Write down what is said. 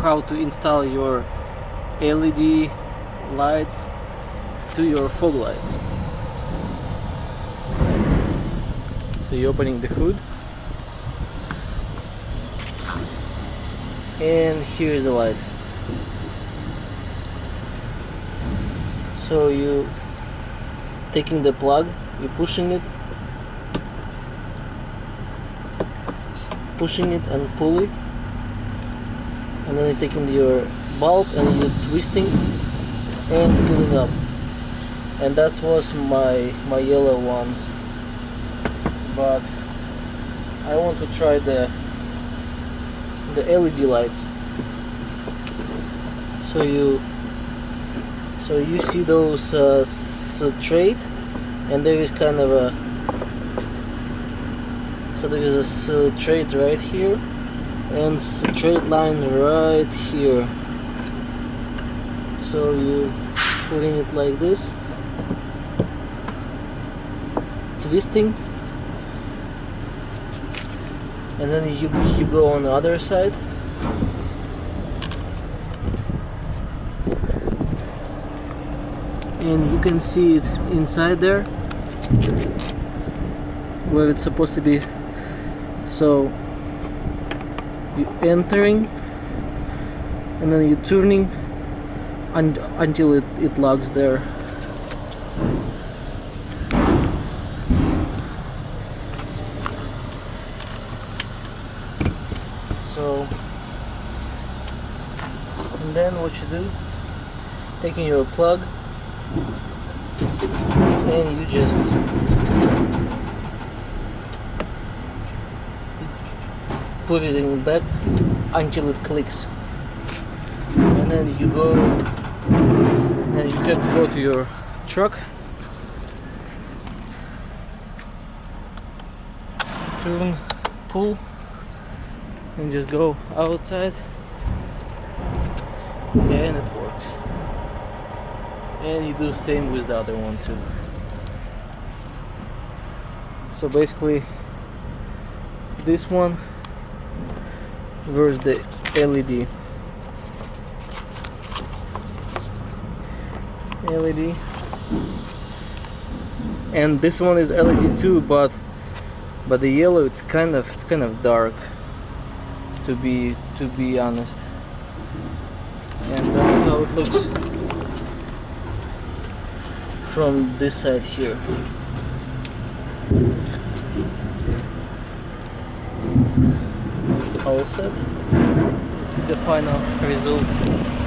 how to install your LED lights to your fog lights. So you're opening the hood, and here's the light. So you taking the plug, you pushing it and pull it, and then you're taking your bulb and you're twisting and pulling up, and that was my yellow ones. But I want to try the LED lights. So you see those straight, and there is kind of a, so there is a straight right here and straight line right here. So you putting it like this, twisting, and then you go on the other side. And you can see it inside there where it's supposed to be. So you entering, and then you turning until it locks there. So, and then what you do, taking your plug and you just put it in the back until it clicks, and then you go, and you have to go to your truck, turn, pull, and just go outside, and it works. And you do the same with the other one too. So basically this one versus the LED. And this one is LED too, but the yellow, it's kind of dark, to be honest. And that's how it looks from this side here. All set. Let's see the final result.